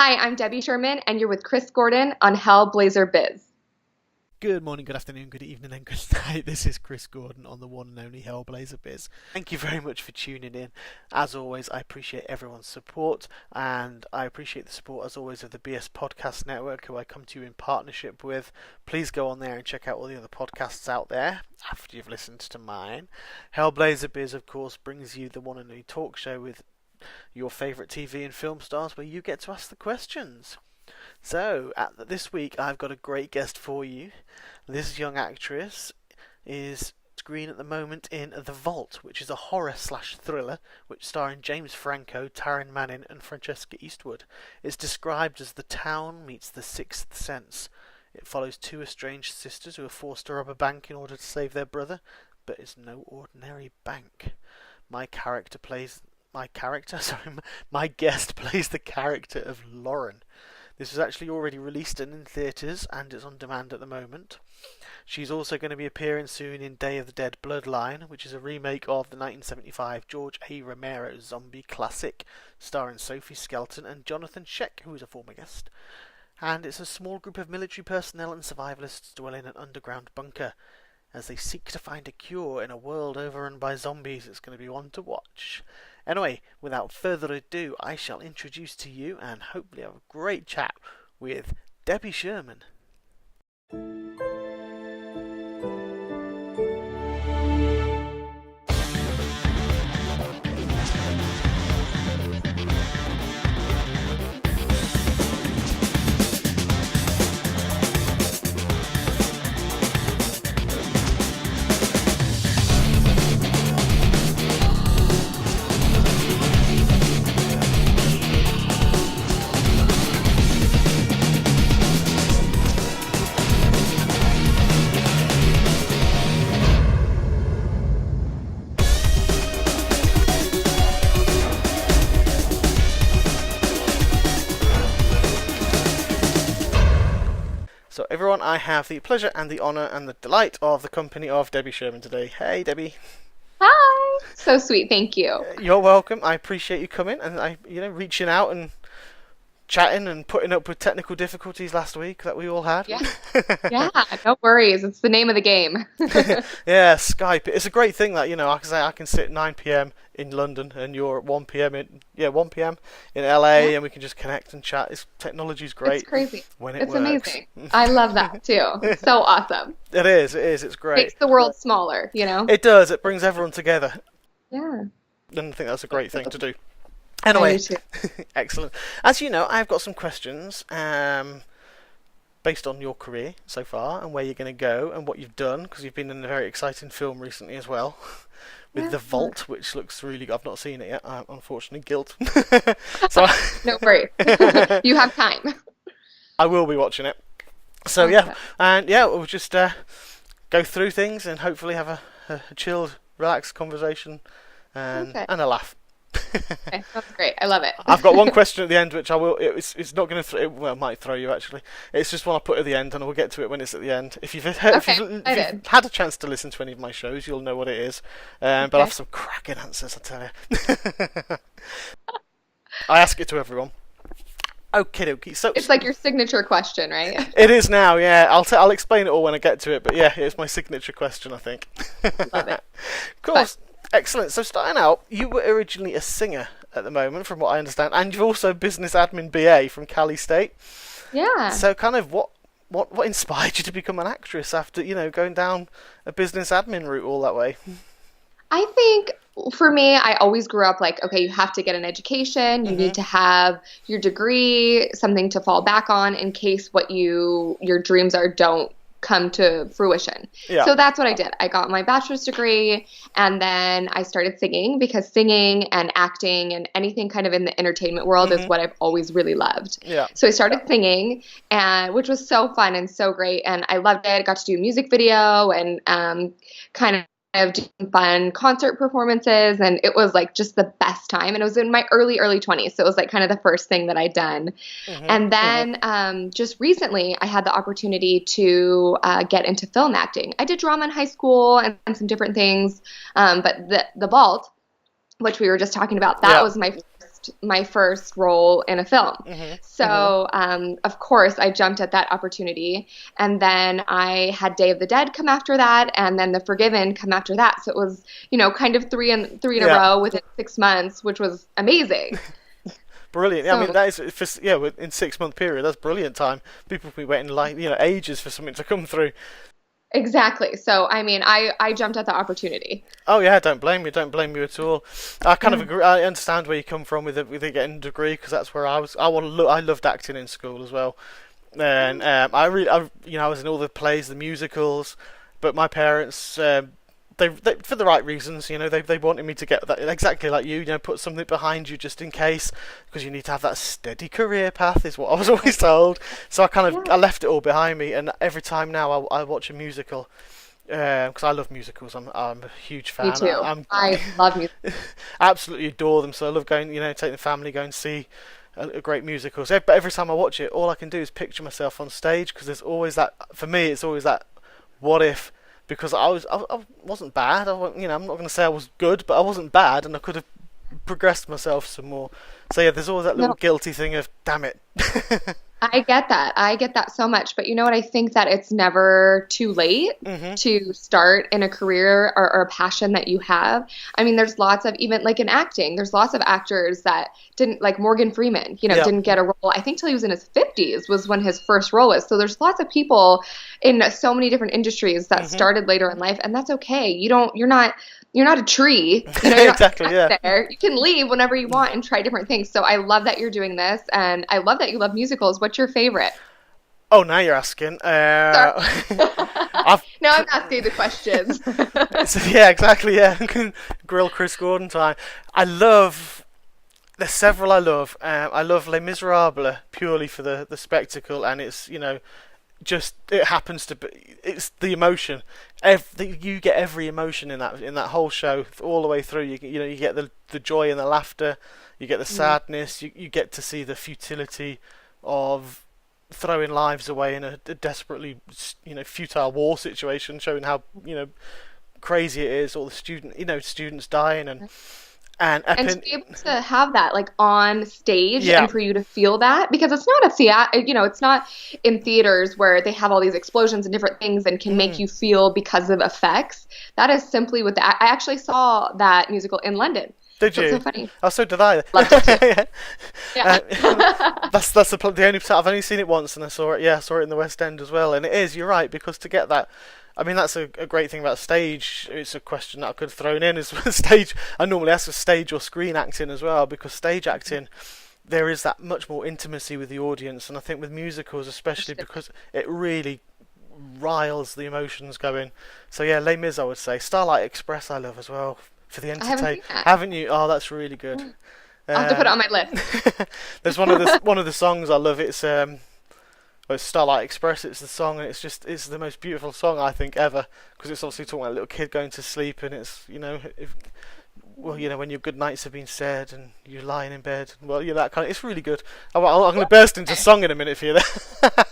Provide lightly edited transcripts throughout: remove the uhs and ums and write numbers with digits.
Hi, I'm Debbie Sherman, and you're with Chris Gordon on Hellblazer Biz. Good morning, good afternoon, good evening, and good night. This is Chris Gordon on the one and only Hellblazer Biz. Thank you very much for tuning in. As always, I appreciate everyone's support, and I appreciate the support, as always, of the BS Podcast Network, who I come to you in partnership with. Please go on there and check out all the other podcasts out there after you've listened to mine. Hellblazer Biz, of course, brings you the one and only talk show with your favourite TV and film stars, where you get to ask the questions. So, this week I've got a great guest for you. This young actress is screen at the moment in The Vault, which is a horror/thriller which starring James Franco, Taryn Manning and Francesca Eastwood. It's described as The Town meets The Sixth Sense. It follows two estranged sisters who are forced to rob a bank in order to save their brother, but it's no ordinary bank. My guest plays the character of Lauren. This was actually already released and in theatres, and it's on demand at the moment. She's also going to be appearing soon in Day of the Dead Bloodline, which is a remake of the 1975 George A. Romero zombie classic, starring Sophie Skelton and Jonathan Sheck, who is a former guest. And it's a small group of military personnel and survivalists dwell in an underground bunker. As they seek to find a cure in a world overrun by zombies, it's going to be one to watch. Anyway, without further ado, I shall introduce to you and hopefully have a great chat with Debbie Sherman. So everyone, I have the pleasure and the honour and the delight of the company of Debbie Sherman today. Hey Debbie. Hi! So sweet, thank you. You're welcome. I appreciate you coming and reaching out and chatting and putting up with technical difficulties last week that we all had. Yeah, no worries. It's the name of the game. Yeah, Skype. It's a great thing that, I can sit at 9 p.m. in London and you're at 1 p.m. in LA, and we can just connect and chat. Technology's great. It's crazy. When it it's works. Amazing. I love that too. So awesome. It is. It's great. Makes the world smaller, It does. It brings everyone together. Yeah. And I think that's a great thing to do. Anyway, excellent. As you know, I've got some questions based on your career so far and where you're going to go and what you've done, because you've been in a very exciting film recently as well, with The Vault, which looks really good. I've not seen it yet, unfortunately. Guilt. So no worries. You have time. I will be watching it. So we'll just go through things and hopefully have a chilled, relaxed conversation and a laugh. Okay, that's great. I love it. I've got one question at the end, which I will. It's not going to. It might throw you actually. It's just one I put at the end, and we'll get to it when it's at the end. If you've had a chance to listen to any of my shows, you'll know what it is. But I have some cracking answers, I tell you. I ask it to everyone. Okie dokie. So it's like your signature question, right? It is now. Yeah, I'll explain it all when I get to it. But yeah, it's my signature question, I think. Love it. Of course. Excellent. So starting out, you were originally a singer at the moment, from what I understand, and you've also business admin BA from Cali State. Yeah. So kind of what inspired you to become an actress after, going down a business admin route all that way? I think for me, I always grew up like, okay, you have to get an education. You need to have your degree, something to fall back on in case what your dreams are don't come to fruition. Yeah. So that's what I did. I got my bachelor's degree, and then I started singing, because singing and acting and anything kind of in the entertainment world is what I've always really loved. Yeah. So I started singing, and which was so fun and so great, and I loved it. Got to do a music video and kind of doing fun concert performances, and it was like just the best time. And it was in my early 20s, so it was like kind of the first thing that I'd done. And then just recently I had the opportunity to get into film acting. I did drama in high school and some different things, but the Vault, which we were just talking about, that was my first my first role in a film. Mm-hmm. So, of course, I jumped at that opportunity. And then I had Day of the Dead come after that, and then The Forgiven come after that. So it was, kind of three in a row within 6 months, which was amazing. Brilliant. So, I mean, that is, in 6 month period, that's brilliant time. People will be waiting ages for something to come through. Exactly. So, I mean, I jumped at the opportunity. Oh yeah, don't blame you at all. I kind of agree. I understand where you come from with it getting a degree, because that's where I was. I loved acting in school as well, and I was in all the plays, the musicals, but my parents, they for the right reasons, they wanted me to get that, exactly like you, put something behind you just in case, because you need to have that steady career path, is what I was always told. So I left it all behind me, and every time now I watch a musical, because I love musicals. I'm a huge fan. Me too. I love musicals. Absolutely adore them. So I love going, taking the family, going to see a great musical. So, but every time I watch it, all I can do is picture myself on stage, because there's always that. For me, it's always that. What if? Because I wasn't bad. I'm not going to say I was good, but I wasn't bad, and I could have progressed myself some more. So yeah, there's always that little guilty thing of, damn it. I get that so much. But you know what? I think that it's never too late to start in a career or a passion that you have. I mean, there's lots of, even like in acting, there's lots of actors that didn't, like Morgan Freeman, didn't get a role. I think till he was in his 50s was when his first role was. So there's lots of people in so many different industries that started later in life, and that's okay. You're not a tree. Exactly, there. You can leave whenever you want and try different things. So I love that you're doing this, and I love that you love musicals. What's your favorite? Oh, now you're asking. Now I'm asking the questions. Yeah, exactly, yeah. Grill Chris Gordon time. There's several I love. I love Les Miserables purely for the spectacle, and it's, just it happens to be, it's the emotion. You get every emotion in that whole show all the way through. You get the joy and the laughter, you get the sadness, you get to see the futility of throwing lives away in a desperately futile war situation, showing how crazy it is. All the students dying and to be able to have that like on stage and for you to feel that, because it's not it's not in theaters where they have all these explosions and different things and can make you feel because of effects. That is simply what I actually saw that musical in London. Did you? That's so funny. Oh, so did I. Loved it too. That's the only time I've only seen it once, and I saw it. Yeah, I saw it in the West End as well. And it is. You're right, because to get that. I mean, that's a great thing about stage. It's a question that I could have thrown in, is stage. I normally ask for stage or screen acting as well, because stage acting, there is that much more intimacy with the audience, and I think with musicals especially, because it really riles the emotions going. So yeah, Les Mis, I would say. Starlight Express I love as well, for the entertainment. Haven't you? Oh, that's really good. I'll have to put it on my list. There's one of the songs I love. It's Starlight Express. It's the song, and it's the most beautiful song I think ever, because it's obviously talking about a little kid going to sleep, and it's when your good nights have been said and you're lying in bed. Well, that kind of. It's really good. I'm going to burst into song in a minute for you there.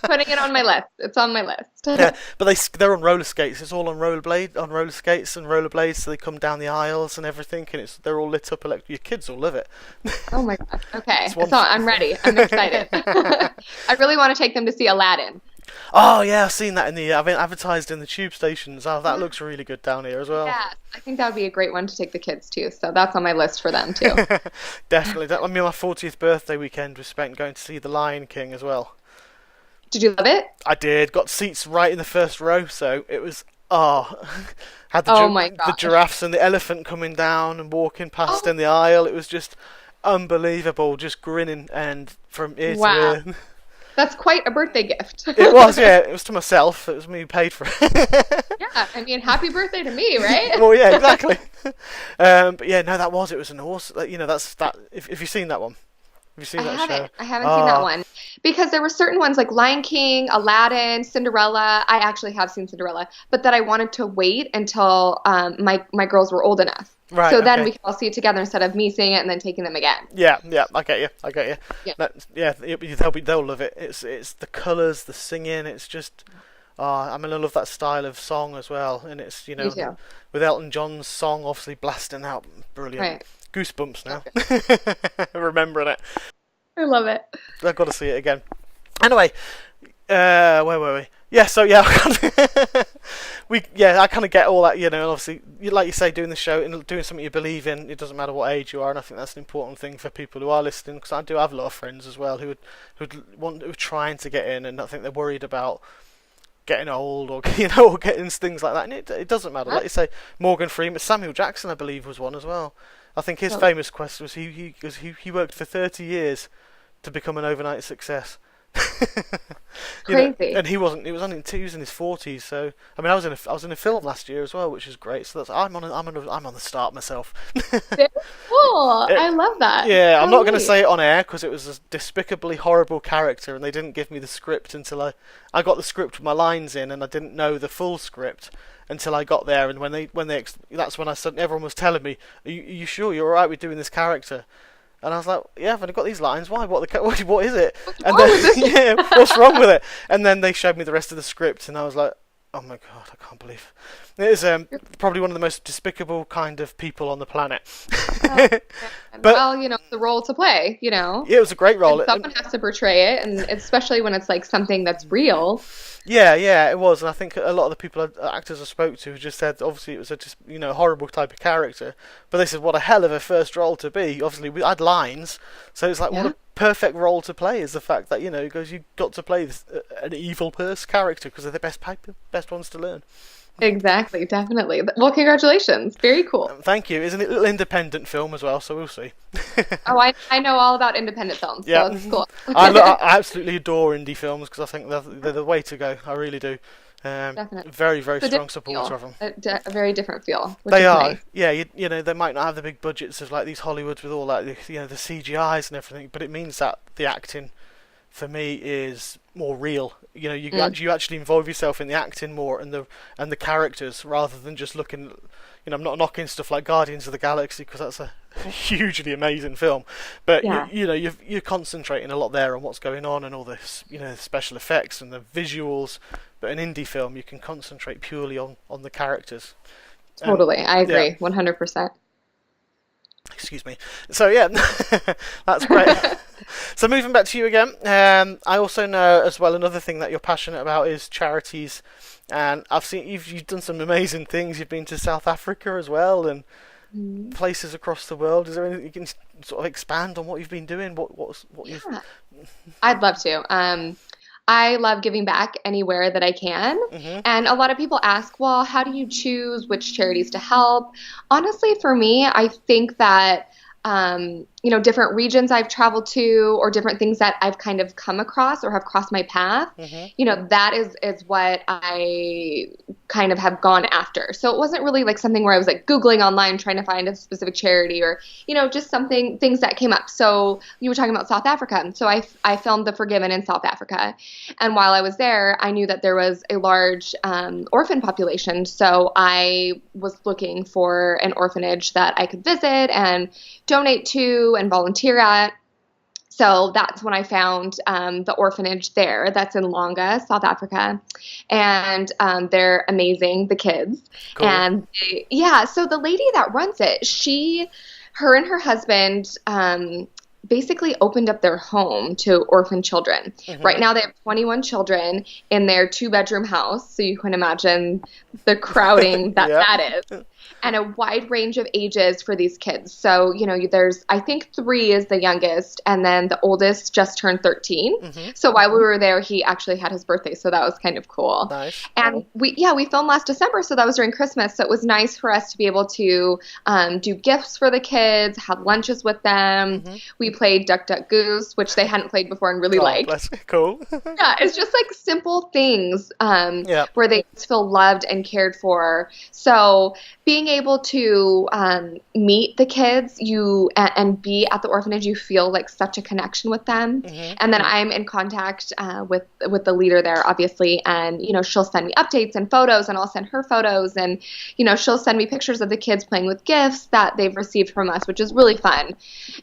Putting it on my list. It's on my list. Yeah, but they're on roller skates. It's all on roller skates and rollerblades. So they come down the aisles and everything, and they're all lit up. Your kids will love it. Oh my god. Okay, so I'm ready. I'm excited. I really want to take them to see Aladdin. Oh yeah, I've seen that I've been advertised in the tube stations. Oh, that looks really good down here as well. Yeah, I think that would be a great one to take the kids to. So that's on my list for them too. Definitely. I mean, my 40th birthday weekend was spent going to see The Lion King as well. Did you love it? I did. Got seats right in the first row, so it was had the giraffes and the elephant coming down and walking past in the aisle. It was just unbelievable, just grinning and from ear to ear. That's quite a birthday gift. It was, yeah. It was to myself. It was me who paid for it. Yeah, I mean, happy birthday to me, right? Well, yeah, exactly. But yeah, no, it was an awesome. That's that. If you've seen that one. Have you seen that show? I haven't seen that one. Because there were certain ones like Lion King, Aladdin, Cinderella. I actually have seen Cinderella, but that I wanted to wait until my girls were old enough. Right. So then we can all see it together instead of me seeing it and then taking them again. Yeah, I get you. Yeah. They'll love it. It's the colours, the singing. It's just, I love that style of song as well. And it's with Elton John's song obviously blasting out, brilliant. Right. Goosebumps now. Remembering it. I love it. I've got to see it again. Anyway, where were we? Yeah, so yeah, I kind of get all that, and obviously, like you say, doing the show and doing something you believe in, it doesn't matter what age you are, and I think that's an important thing for people who are listening, because I do have a lot of friends as well who are trying to get in, and I think they're worried about getting old or or getting things like that, and it doesn't matter. Like you say, Morgan Freeman, Samuel Jackson, I believe, was one as well. I think his famous quest was he worked for 30 years to become an overnight success. Crazy. And he was in his 40s. So I mean, I was in a film last year as well, which is great. So I'm on the start myself. Very cool. I love that. Yeah, I'm not going to say it on air because it was a despicably horrible character, and they didn't give me the script until I got the script with my lines in, and I didn't know the full script until I got there. And when they that's when I suddenly, everyone was telling me, are you sure you're alright with doing this character? And I was like, yeah, I've only got these lines. Why? What is it? And then, what's wrong with it? And then they showed me the rest of the script, and I was like, oh my god, I can't believe it is probably one of the most despicable kind of people on the planet. But the role to play, Yeah, it was a great role. And someone has to portray it, and especially when it's like something that's real. Yeah, it was, and I think a lot of the people, actors I spoke to, just said obviously it was a horrible type of character, but they said what a hell of a first role to be. Obviously, we had lines, so it's like what a perfect role to play is the fact that because you got to play an evil character because they're the best ones to learn. Exactly, definitely. Well, congratulations. Very cool. Thank you. It's a little independent film as well, so we'll see. Oh, I know all about independent films, so it's cool. I absolutely adore indie films because I think they're the way to go. I really do. Definitely. Very, very strong supporter of them. A very different feel. They are. Nice. Yeah, they might not have the big budgets of like these Hollywoods with all like the CGIs and everything, but it means that the acting for me is more real. You actually involve yourself in the acting more and the characters rather than just looking. I'm not knocking stuff like Guardians of the Galaxy because that's a hugely amazing film, but you're concentrating a lot there on what's going on and all this special effects and the visuals. But an indie film, you can concentrate purely on the characters. Totally, I agree, 100%. Excuse me. So yeah, that's great. So moving back to you again, I also know as well another thing that you're passionate about is charities, and I've seen you've done some amazing things. You've been to South Africa as well and places across the world. Is there anything you can sort of expand on what you've been doing? I'd love to. I love giving back anywhere that I can. Mm-hmm. And a lot of people ask, well, how do you choose which charities to help? Honestly, for me, I think that, different regions I've traveled to or different things that I've kind of come across or have crossed my path, that is what I kind of have gone after. So it wasn't really like something where I was like Googling online trying to find a specific charity or, just things that came up. So you were talking about South Africa. So I filmed The Forgiven in South Africa. And while I was there, I knew that there was a large orphan population. So I was looking for an orphanage that I could visit and donate to and volunteer at. So that's when I found the orphanage there. That's in Longa, South Africa. And they're amazing, the kids. Cool. And so the lady that runs it, her and her husband basically opened up their home to orphan children. Mm-hmm. Right now they have 21 children in their 2-bedroom house. So you can imagine the crowding that is. And a wide range of ages for these kids. So, there's, I think 3 is the youngest, and then the oldest just turned 13. Mm-hmm. So while we were there, he actually had his birthday, so that was kind of cool. Nice. And we filmed last December, so that was during Christmas. So it was nice for us to be able to do gifts for the kids, have lunches with them. Mm-hmm. We played Duck, Duck, Goose, which they hadn't played before and really liked. That's cool. Yeah, it's just like simple things where they feel loved and cared for. So being able to meet the kids and be at the orphanage, you feel like such a connection with them. Mm-hmm. And then I'm in contact with the leader there, obviously, and she'll send me updates and photos, and I'll send her photos, and she'll send me pictures of the kids playing with gifts that they've received from us, which is really fun.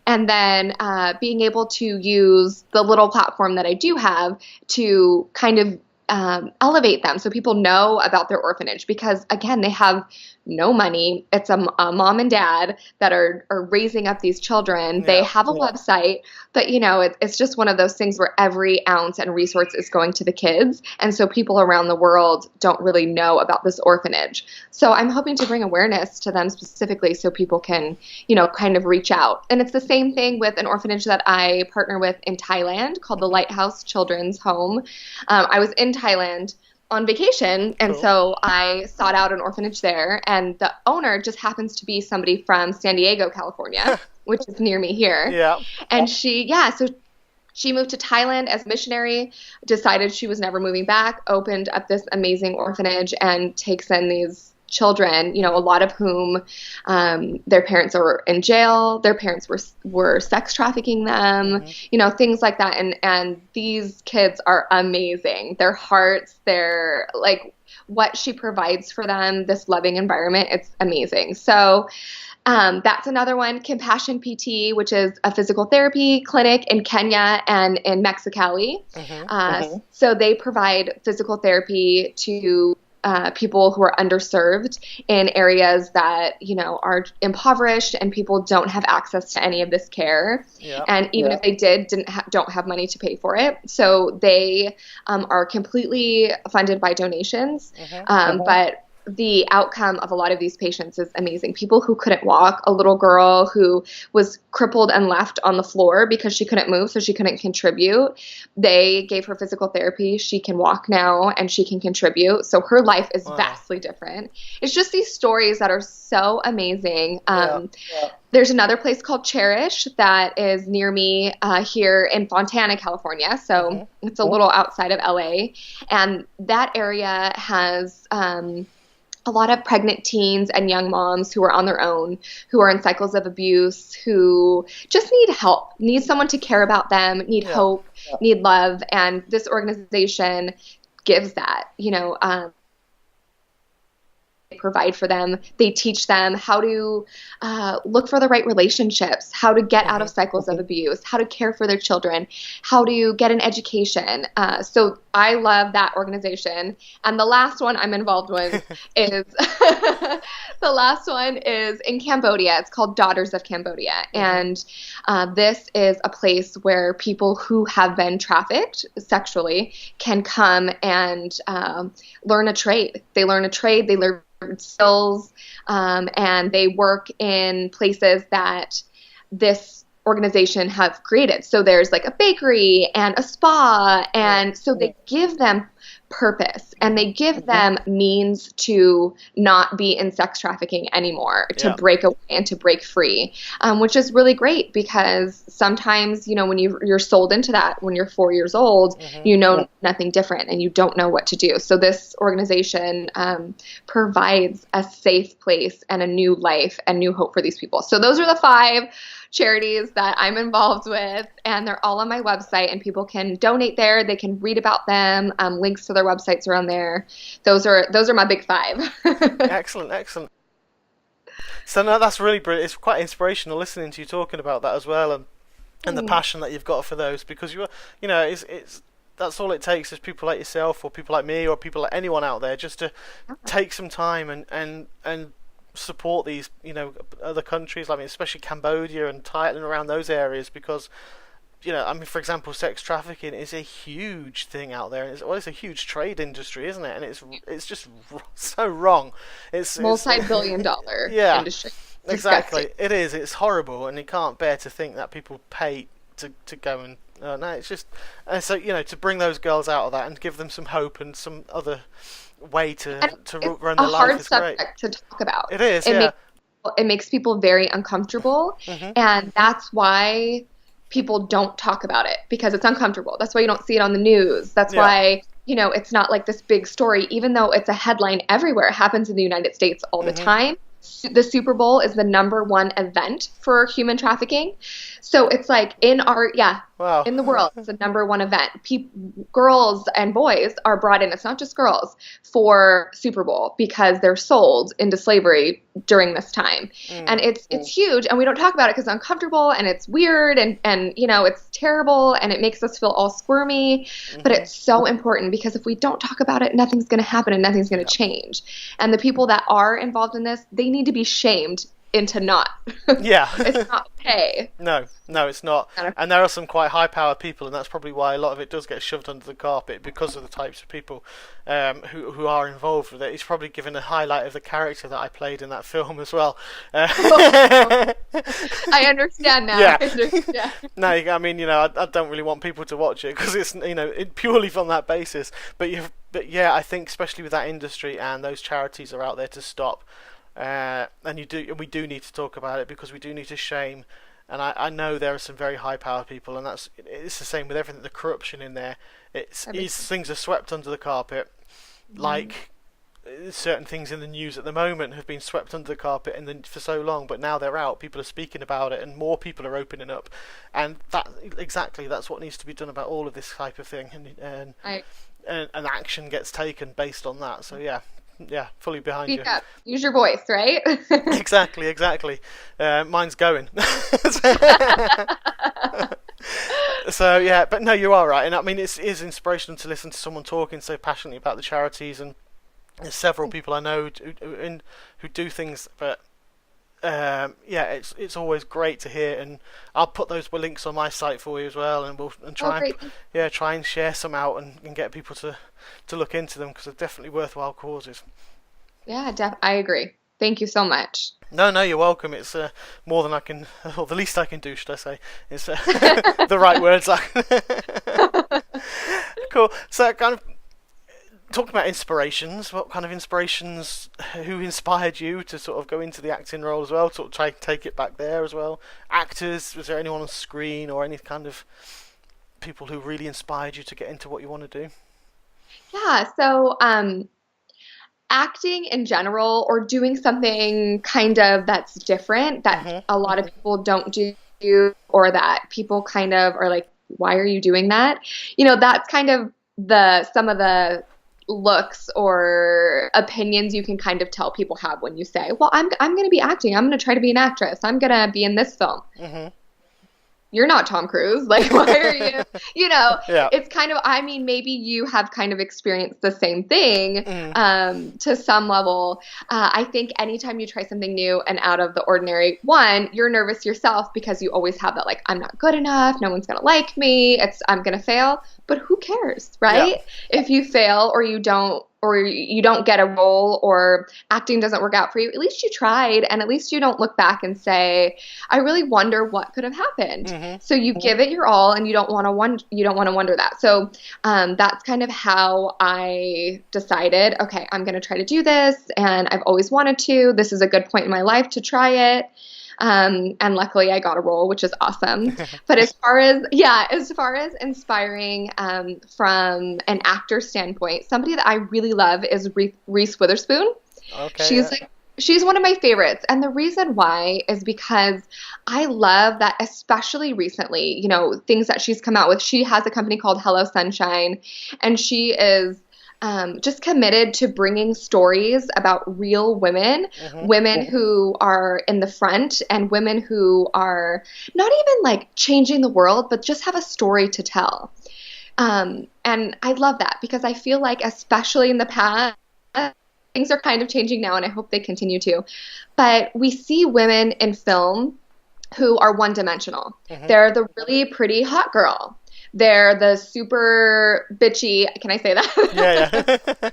And then being able to use the little platform that I do have to kind of elevate them so people know about their orphanage, because again, they have no money. It's a mom and dad that are raising up these children. They have a website, but it's just one of those things where every ounce and resource is going to the kids. And so people around the world don't really know about this orphanage. So I'm hoping to bring awareness to them specifically so people can, kind of reach out. And it's the same thing with an orphanage that I partner with in Thailand called the Lighthouse Children's Home. I was in Thailand on vacation, and so I sought out an orphanage there, and the owner just happens to be somebody from San Diego, California, which is near me here. Yeah. And so she moved to Thailand as a missionary, decided she was never moving back, opened up this amazing orphanage, and takes in these children, a lot of whom their parents are in jail, their parents were sex trafficking them, things like that. And these kids are amazing. Their hearts, their what she provides for them, this loving environment, it's amazing. So that's another one, Compassion PT, which is a physical therapy clinic in Kenya and in Mexicali. So they provide physical therapy to people who are underserved in areas that, are impoverished, and people don't have access to any of this care. And even if they don't have money to pay for it. So they are completely funded by donations. But the outcome of a lot of these patients is amazing. People who couldn't walk, a little girl who was crippled and left on the floor because she couldn't move, so she couldn't contribute. They gave her physical therapy. She can walk now and she can contribute. So her life is vastly different. It's just these stories that are so amazing. There's another place called Cherish that is near me here in Fontana, California. So it's a little outside of LA. And that area has a lot of pregnant teens and young moms who are on their own, who are in cycles of abuse, who just need help, need someone to care about them, need hope, need love. And this organization gives that, they provide for them. They teach them how to look for the right relationships, how to get out of cycles of abuse, how to care for their children, how to get an education. So I love that organization. And the last one I'm involved with is in Cambodia. It's called Daughters of Cambodia. And this is a place where people who have been trafficked sexually can come and learn a trade. They learn skills, and they work in places that this organization have created. So there's a bakery and a spa, and so they give them purpose, and they give them means to not be in sex trafficking anymore, to break away and to break free, which is really great, because sometimes, when you're sold into that when you're 4 years old, nothing different and you don't know what to do. So this organization provides a safe place and a new life and new hope for these people. So those are the 5 charities that I'm involved with, and they're all on my website, and people can donate there. They can read about them. Links to their websites are on there. Those are my big 5. Excellent. So no, that's really brilliant. It's quite inspirational listening to you talking about that as well, and the passion that you've got for those, because it's that's all it takes is people like yourself, or people like me, or people like anyone out there, just to take some time and support these other countries, especially Cambodia and Thailand, around those areas, because for example, sex trafficking is a huge thing out there, and it's a huge trade industry, isn't it? And it's just so wrong. It's multi-billion-dollar industry. Exactly, it is. It's horrible, and you can't bear to think that people pay to go and no, it's just so to bring those girls out of that and give them some hope and some other way to run their life is great. It's a hard subject to talk about. It is. It makes people very uncomfortable, and that's why people don't talk about it, because it's uncomfortable. That's why you don't see it on the news. That's why it's not like this big story, even though it's a headline everywhere. It happens in the United States all the time. The Super Bowl is the #1 event for human trafficking. So it's Wow. in the world. It's the #1 event. Girls and boys are brought in, it's not just girls, for Super Bowl because they're sold into slavery during this time. And it's huge, and we don't talk about it because it's uncomfortable and it's weird and it's terrible and it makes us feel all squirmy. But it's so important because if we don't talk about it, nothing's going to happen and nothing's going to change. And the people that are involved in this, they need to be shamed into not. Yeah. It's not okay. No, it's not. And there are some quite high-powered people, and that's probably why a lot of it does get shoved under the carpet, because of the types of people who are involved with it. It's probably given a highlight of the character that I played in that film as well. I understand now. Yeah. I understand. No, I mean, I don't really want people to watch it because it's, purely from that basis. But yeah, I think especially with that industry, and those charities are out there to stop. And we do need to talk about it, because we do need to shame. And I know there are some very high-powered people, and it's the same with everything. The corruption in there, things are swept under the carpet, like certain things in the news at the moment have been swept under the carpet for so long, but now they're out. People are speaking about it, and more people are opening up, and that's what needs to be done about all of this type of thing, and action gets taken based on that. So yeah. Yeah, fully behind you. Speak up. Use your voice, right? Exactly. Mine's going. So yeah, but no, you are right, and I mean it is inspirational to listen to someone talking so passionately about the charities, and there's several people I know who do things, but it's always great to hear, and I'll put those links on my site for you as well, and we'll try and share some out and get people to look into them, because they're definitely worthwhile causes. Yeah, I agree. Thank you so much. No, you're welcome. It's more than I can, or the least I can do, should I say? It's the right words. Cool. So, kind of talking about inspirations. What kind of inspirations? Who inspired you to sort of go into the acting role as well? Sort of try to take it back there as well. Actors. Was there anyone on screen or any kind of people who really inspired you to get into what you want to do? Yeah. So, acting in general, or doing something kind of that's different that a lot of people don't do, or that people kind of are like, why are you doing that? That's kind of some of the looks or opinions you can kind of tell people have when you say, well, I'm going to be acting. I'm going to try to be an actress. I'm going to be in this film. You're not Tom Cruise. Like, why are you, Yeah. It's kind of, I mean, maybe you have kind of experienced the same thing to some level. I think anytime you try something new and out of the ordinary, one, you're nervous yourself because you always have that, like, I'm not good enough. No one's going to like me. I'm going to fail. But who cares, right? Yeah. If you fail or you don't get a role, or acting doesn't work out for you, at least you tried, and at least you don't look back and say, I really wonder what could have happened. So you give it your all, and you don't want to wonder that. So that's kind of how I decided, okay, I'm going to try to do this, and I've always wanted to. This is a good point in my life to try it. And luckily I got a role, which is awesome. But as far as inspiring from an actor standpoint, somebody that I really love is Reese Witherspoon. Okay. She's one of my favorites. And the reason why is because I love that, especially recently, things that she's come out with. She has a company called Hello Sunshine, and she is just committed to bringing stories about real women, women who are in the front, and women who are not even like changing the world, but just have a story to tell. And I love that, because I feel like, especially in the past, things are kind of changing now, and I hope they continue to. But we see women in film who are one-dimensional. They're the really pretty hot girl. They're the super bitchy, can I say that? Yeah.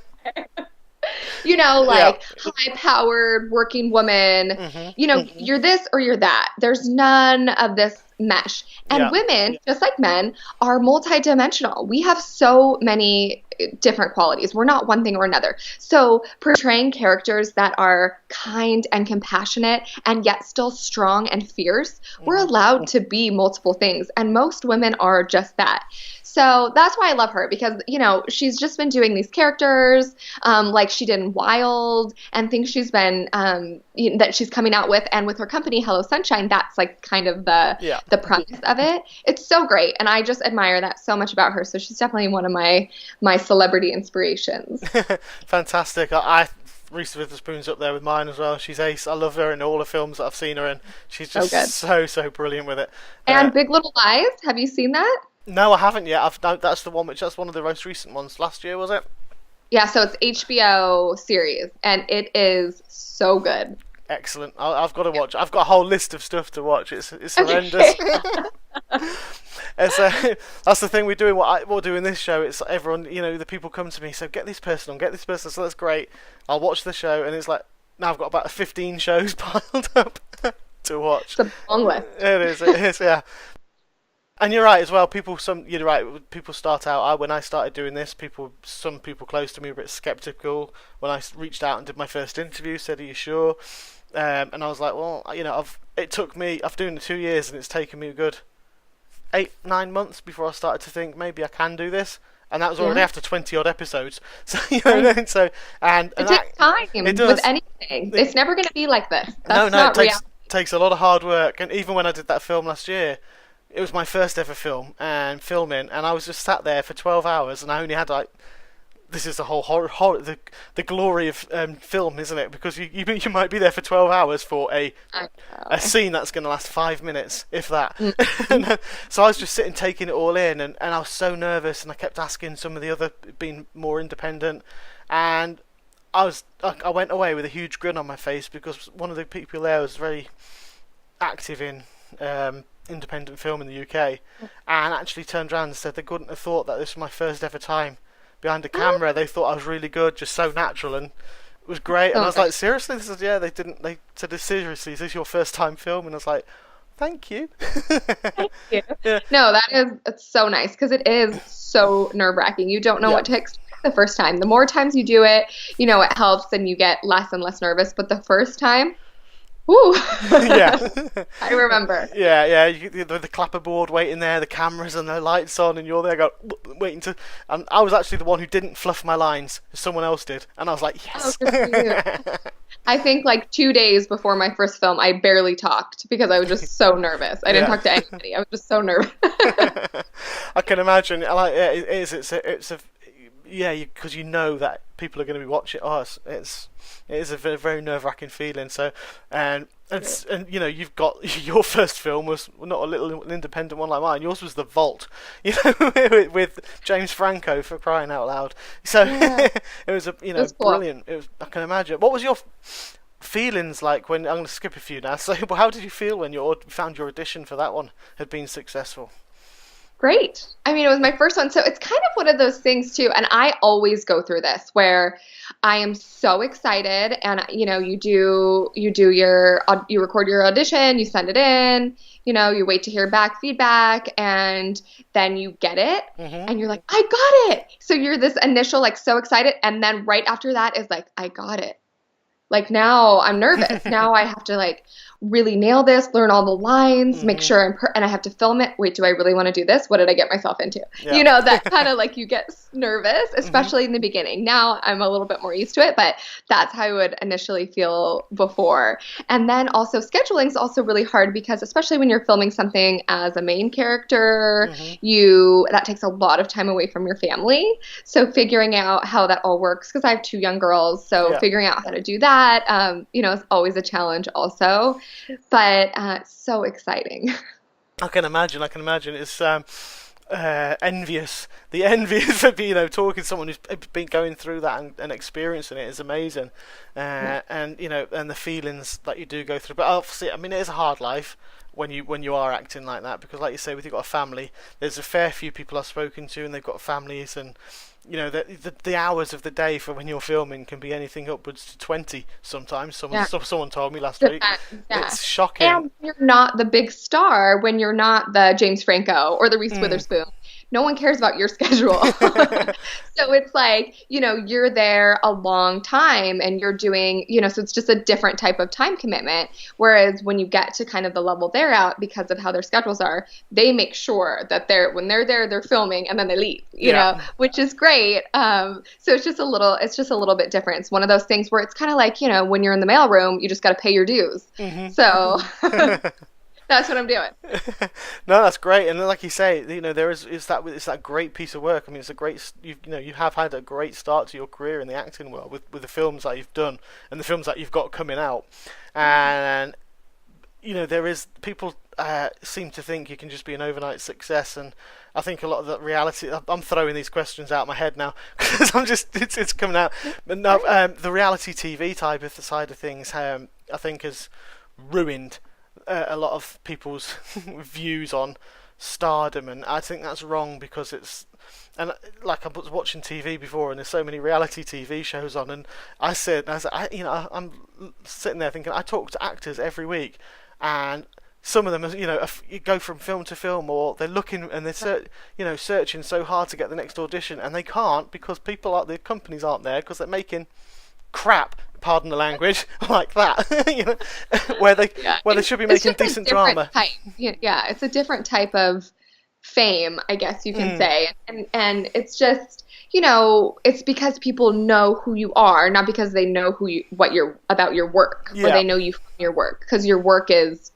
High-powered working woman. You're this or you're that. There's none of this mesh. And women, just like men, are multidimensional. We have so many different qualities. We're not one thing or another. So portraying characters that are kind and compassionate and yet still strong and fierce. We're allowed to be multiple things, and most women are just that. So that's why I love her, because, you know, she's just been doing these characters, like she did in Wild, and things she's been, that she's coming out with, and with her company, Hello Sunshine, that's like kind of the premise of it. It's so great, and I just admire that so much about her. So she's definitely one of my celebrity inspirations. Fantastic. I Reese Witherspoon's up there with mine as well. She's ace. I love her in all the films that I've seen her in. She's just so brilliant with it. And Big Little Lies, have you seen that? No, I haven't yet. That's one of the most recent ones. Last year, was it? Yeah, so it's HBO series, and it is so good. Excellent. I've got to watch. I've got a whole list of stuff to watch. It's horrendous. That's the thing we're doing. We're doing this show. It's everyone. You know, the people come to me. So get this person on. Get this person. So that's great. I'll watch the show, and it's like now I've got about 15 shows piled up to watch. It's a long list. It is. Yeah. And you're right as well. You're right. People start out. When I started doing this, some people close to me were a bit skeptical. When I reached out and did my first interview, said, "Are you sure?" And I was like, "Well, you know, I've doing it 2 years, and it's taken me a good 8-9 months before I started to think maybe I can do this." And that was already after 20 odd episodes. So you know, it takes time. It does. With anything. It's never going to be like this. It takes a lot of hard work. And even when I did that film last year, it was my first ever film and filming, and I was just sat there for 12 hours, and I only had this is the whole horror, the glory of film, isn't it? Because you might be there for 12 hours for a scene that's going to last 5 minutes, if that. So I was just sitting taking it all in, and I was so nervous, and I kept asking some of the other, being more independent, and I went away with a huge grin on my face, because one of the people there was very active in independent film in the UK, and actually turned around and said they couldn't have thought that this was my first ever time behind a camera. They thought I was really good, just so natural, and it was great. And I was like, seriously? They said, seriously, is this your first time filming? And I was like, thank you. Thank you. Yeah. No, it's so nice, because it is so nerve-wracking. You don't know what to expect the first time. The more times you do it, you know, it helps, and you get less and less nervous, but the first time, woo! Yeah. I remember. Yeah. The clapperboard waiting there, the cameras and the lights on, and you're there waiting to. And I was actually the one who didn't fluff my lines. Someone else did, and I was like, yes. Oh, good for you. I think like 2 days before my first film, I barely talked because I was just so nervous. I didn't talk to anybody. I was just so nervous. I can imagine. Like, because you know that people are going to be watching. It is a very, very nerve-wracking feeling. So, and you know, you've got your first film was not a little independent one like mine. Yours was The Vault, you know, with James Franco, for crying out loud. So it was brilliant. It was, I can imagine. What was your feelings like when, I'm going to skip a few now. So, how did you feel when you found your audition for that one had been successful? Great. I mean, it was my first one, so it's kind of one of those things too. And I always go through this where I am so excited, and you know, you record your audition, you send it in, you know, you wait to hear back feedback, and then you get it, and you're like, I got it. So you're this initial like so excited, and then right after that is like, I got it. Like, now I'm nervous. Now I have to like really nail this, learn all the lines, make sure and I have to film it. Wait, do I really want to do this? What did I get myself into? Yeah. You know, that kind of like you get nervous, especially in the beginning. Now I'm a little bit more used to it, but that's how I would initially feel before. And then also scheduling is also really hard, because especially when you're filming something as a main character, that takes a lot of time away from your family. So figuring out how that all works, because I have 2 young girls, so figuring out how to do that, you know, is always a challenge also. But so exciting. I can imagine. It's envious. The envious of, you know, talking to someone who's been going through that and experiencing it is amazing. And you know, and the feelings that you do go through. But obviously, I mean, it is a hard life when you are acting like that, because like you say, with you've got a family, there's a fair few people I've spoken to, and they've got families, and you know, the hours of the day for when you're filming can be anything upwards to 20 sometimes. Someone told me last week. It's shocking. And you're not the big star when you're not the James Franco or the Reese Witherspoon. no one cares about your schedule. So it's like, you're there a long time and you're doing, so it's just a different type of time commitment. Whereas when you get to kind of the level they're at, because of how their schedules are, they make sure that when they're there, they're filming and then they leave, which is great. So it's just a little bit different. It's one of those things where it's kind of like, when you're in the mailroom, you just got to pay your dues. Mm-hmm. So that's what I'm doing. No, that's great. And like you say, there is that great piece of work. I mean, it's a great, you have had a great start to your career in the acting world with the films that you've done and the films that you've got coming out. And there is people seem to think you can just be an overnight success, and I think a lot of the reality. I'm throwing these questions out my head now because it's coming out. But no, the reality TV type of the side of things, I think, has ruined a lot of people's views on stardom, and I think that's wrong because it's. And like I was watching TV before, and there's so many reality TV shows on, and I'm sitting there thinking, I talk to actors every week, and some of them, you go from film to film, or they're looking and they're searching so hard to get the next audition, and they can't because the companies aren't there because they're making crap. Pardon the language, like that, where they should be making decent drama. Yeah, it's a different type of fame, I guess you can say, and it's just it's because people know who you are, not because they know about your work, or they know you from your work, because your work is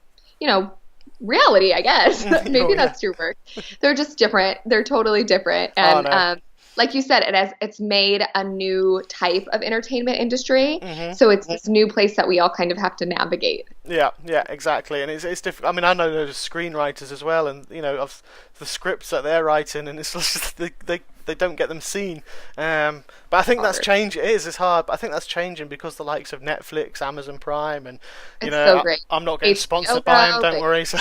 reality, I guess. Maybe that's your work. They're just different. They're totally different, and like you said, it's made a new type of entertainment industry. Mm-hmm. So it's this new place that we all kind of have to navigate. Yeah, exactly. And it's different. I mean, I know there's screenwriters as well, and of the scripts that they're writing, and it's just they don't get them seen. But I think that's changing. It's hard, but I think that's changing because the likes of Netflix, Amazon Prime, and so great. I'm not getting sponsored by them. Don't worry. So,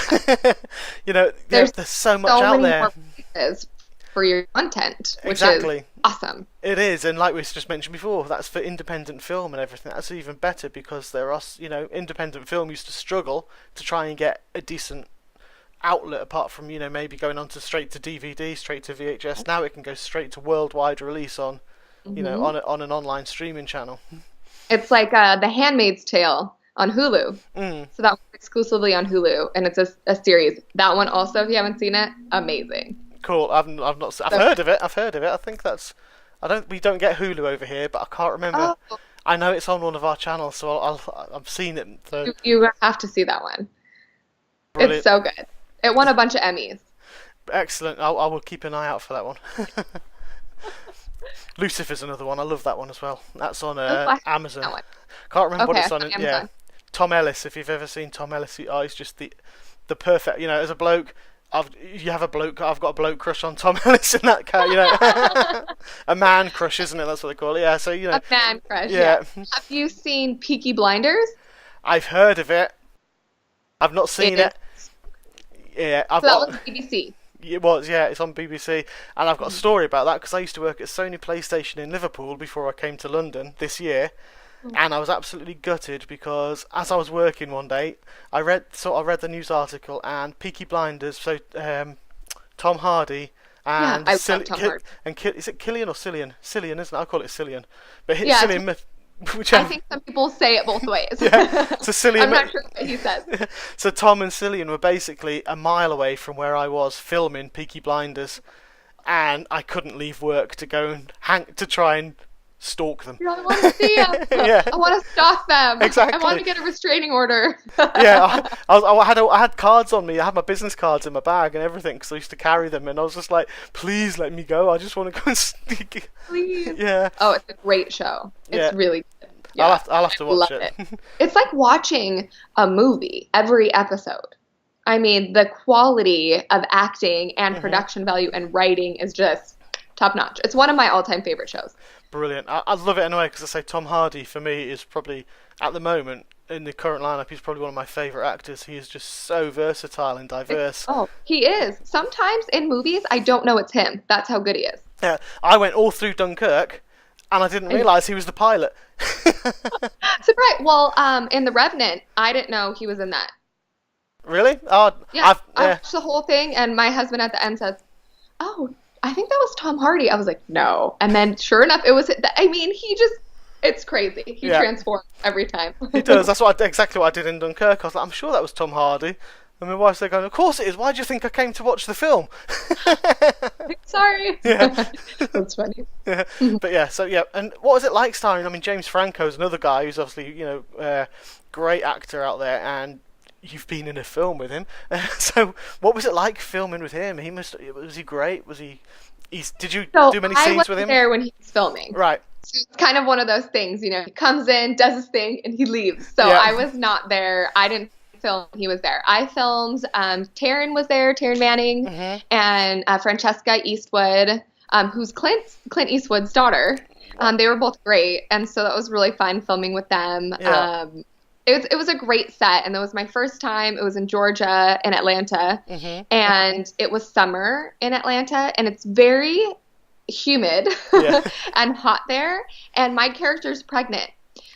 there's so much out there. More places for your content, which is awesome. It is, and like we just mentioned before, that's for independent film and everything. That's even better because there are, independent film used to struggle to try and get a decent outlet apart from, maybe going on to straight to DVD, straight to VHS. Now it can go straight to worldwide release on, on an online streaming channel. It's like the Handmaid's Tale on Hulu. So that was exclusively on Hulu, and it's a series. That one also, if you haven't seen it, amazing. Cool. I've heard of it. I think we don't get Hulu over here, but I can't remember. Oh. I know it's on one of our channels, so I've seen it. So. You have to see that one. Brilliant. It's so good. It won a bunch of Emmys. Excellent. I will keep an eye out for that one. Lucifer's another one. I love that one as well. That's on Amazon. That one. Can't remember what it's on. Yeah. Tom Ellis. If you've ever seen Tom Ellis, he's just the perfect. As a bloke. I've got a bloke crush on Tom Ellis in that car, a man crush, isn't it? That's what they call it. Yeah, so a man crush. Yeah. Have you seen Peaky Blinders? I've heard of it. I've not seen it. Yeah, that was BBC. It was, yeah. It's on BBC, and I've got a story about that because I used to work at Sony PlayStation in Liverpool before I came to London this year. And I was absolutely gutted because as I was working one day, I read the news article, and Peaky Blinders. So Tom Hardy and I love Tom Hardy. And is it Killian or Cillian? Cillian, isn't it? I call it Cillian. But Cillian, I think some people say it both ways. Yeah. So Cillian. I'm not sure what he says. So Tom and Cillian were basically a mile away from where I was filming Peaky Blinders, and I couldn't leave work to go and to try and stalk them. I want to see them. Yeah. I want to stalk them. Exactly. I want to get a restraining order. Yeah, I had cards on me. I had my business cards in my bag and everything because I used to carry them, and I was just like, please let me go. I just want to go and sneak. Please. Yeah. Oh, it's a great show. It's really good. Yeah. I'll have to watch it. It's like watching a movie every episode. I mean, the quality of acting and production value and writing is just top notch. It's one of my all-time favorite shows. Brilliant. I love it anyway because I say Tom Hardy for me is probably, at the moment, in the current lineup, he's probably one of my favourite actors. He is just so versatile and diverse. He is. Sometimes in movies, I don't know it's him. That's how good he is. Yeah, I went all through Dunkirk, and I didn't realise he was the pilot. Surprise! Well, in The Revenant, I didn't know he was in that. Really? Oh, yeah. I watched the whole thing, and my husband at the end says, "Oh, I think that was Tom Hardy. I was like, no. And then sure enough, it was, I mean, it's crazy. He transforms every time. He does. That's exactly what I did in Dunkirk. I was like, I'm sure that was Tom Hardy. And my wife's there going, of course it is. Why do you think I came to watch the film? Sorry. Yeah. That's funny. Yeah. But yeah, so yeah. And what was it like starring? I mean, James Franco's another guy who's obviously, great actor out there, and you've been in a film with him. So what was it like filming with him? Was he great? Did you do many scenes with him? I wasn't there when he was filming. Right. So it's kind of one of those things, he comes in, does his thing, and he leaves. So I was not there. I didn't film, he was there. I filmed, Taryn was there, Taryn Manning, and Francesca Eastwood, who's Clint Eastwood's daughter. They were both great, and so that was really fun filming with them. Yeah. It was a great set, and that was my first time. It was in Georgia, in Atlanta, and it was summer in Atlanta, and it's very humid and hot there, and my character's pregnant.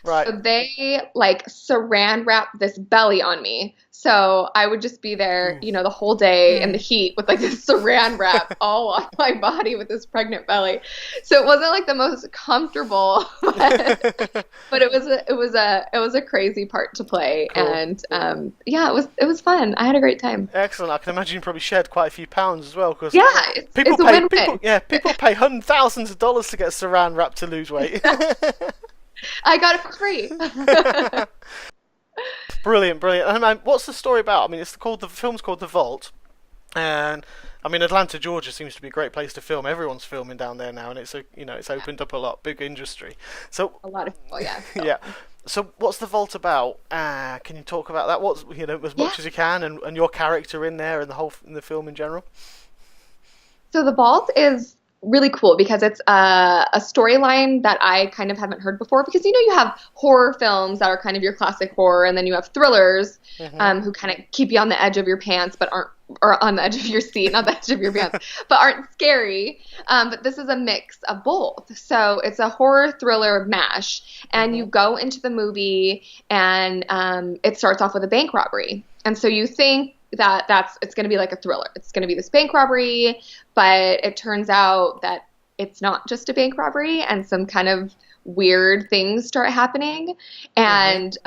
Right. So they saran wrap this belly on me. So I would just be there, the whole day in the heat with this saran wrap all on my body with this pregnant belly. So it wasn't the most comfortable, but it was a crazy part to play. Cool. And it was fun. I had a great time. Excellent. I can imagine you probably shed quite a few pounds as well, because it's a win-win. People pay thousands of dollars to get saran wrap to lose weight. I got it for free. Brilliant. And what's the story about? I mean, the film's called The Vault, and I mean, Atlanta, Georgia seems to be a great place to film. Everyone's filming down there now, and it's opened up a lot, big industry. So a lot of people, So. Yeah. So what's The Vault about? Can you talk about that? What's as much as you can, and your character in there, and in the film in general. So The Vault is really cool because it's a storyline that I kind of haven't heard before, because you have horror films that are kind of your classic horror, and then you have thrillers who kind of keep you on the edge of your pants or on the edge of your seat, not the edge of your pants, but aren't scary. But this is a mix of both. So it's a horror thriller mash, and you go into the movie, and it starts off with a bank robbery. And so you think it's going to be like a thriller. It's going to be this bank robbery, but it turns out that it's not just a bank robbery, and some kind of weird things start happening. And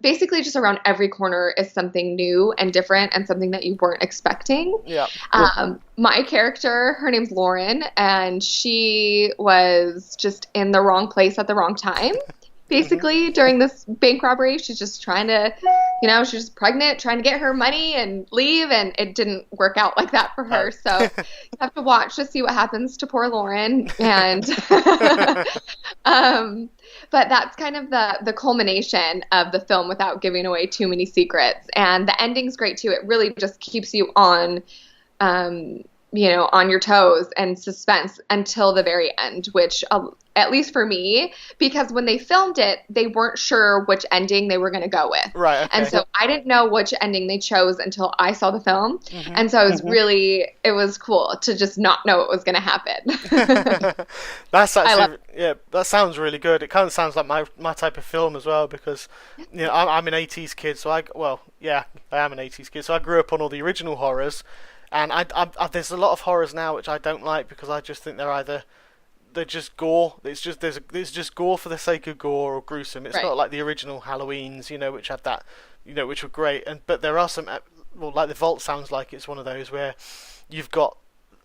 basically just around every corner is something new and different, and something that you weren't expecting. Yeah. My character, her name's Lauren, and she was just in the wrong place at the wrong time. Basically, during this bank robbery, she's just trying to, she's just pregnant, trying to get her money and leave, and it didn't work out like that for her. So you have to watch to see what happens to poor Lauren. And but that's kind of the culmination of the film, without giving away too many secrets. And the ending's great too. It really just keeps you on your toes and suspense until the very end, which at least for me, because when they filmed it, they weren't sure which ending they were going to go with. Right. Okay. And so I didn't know which ending they chose until I saw the film. And so it was cool to just not know what was going to happen. That's actually, that sounds really good. It kind of sounds like my type of film as well, because, I'm an 80s kid, so I am an 80s kid, so I grew up on all the original horrors. And there's a lot of horrors now which I don't like, because I just think they're just gore. It's just gore for the sake of gore, or gruesome. It's not like the original Halloweens, which had that, which were great. But there are some, like The Vault sounds like it's one of those where you've got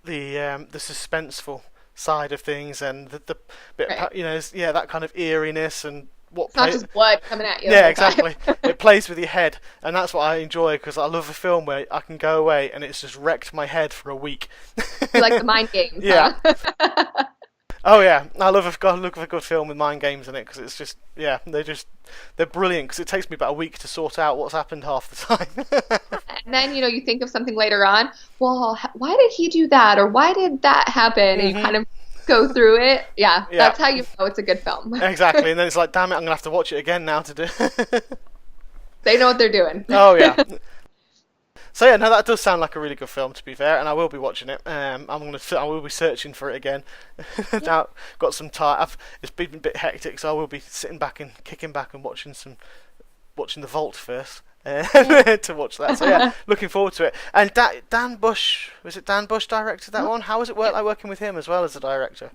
the suspenseful side of things, and the bit, that kind of eeriness, and it's not just blood coming at you. Yeah, exactly. It plays with your head, and that's what I enjoy, because I love a film where I can go away and it's just wrecked my head for a week. You like the mind games? Yeah. Huh? Oh yeah, I love a good film with mind games in it, because it's just they're brilliant, because it takes me about a week to sort out what's happened half the time. And then you think of something later on. Well, why did he do that, or why did that happen? And you kind of go through it. Yeah, that's how you know it's a good film. Exactly, and then it's like, damn it, I'm gonna have to watch it again now to do. They know what they're doing. Oh yeah. So yeah, no, that does sound like a really good film, to be fair, and I will be watching it. I will be searching for it again. Now, got some time. It's been a bit hectic, so I will be sitting back and kicking back and watching The Vault first. to watch that. So yeah, looking forward to it. And Dan Bush, was it Dan Bush directed that one? How was it like working with him as well as a director?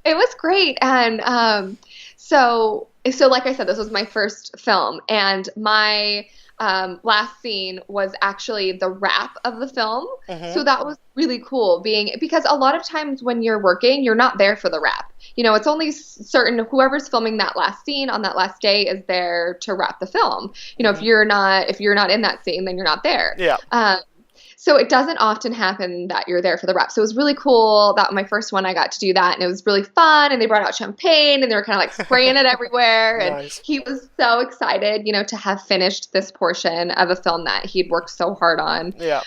It was great, and so like I said, this was my first film, and my last scene was actually the wrap of the film. So that was really cool, because a lot of times when you're working, you're not there for the wrap. You know, it's only certain whoever's filming that last scene on that last day is there to wrap the film. You know, if you're not in that scene, then you're not there. Yeah. So it doesn't often happen that you're there for the wrap. So it was really cool that my first one I got to do that, and it was really fun, and they brought out champagne and they were kind of like spraying it everywhere. Nice. And he was so excited, you know, to have finished this portion of a film that he'd worked so hard on. Yeah.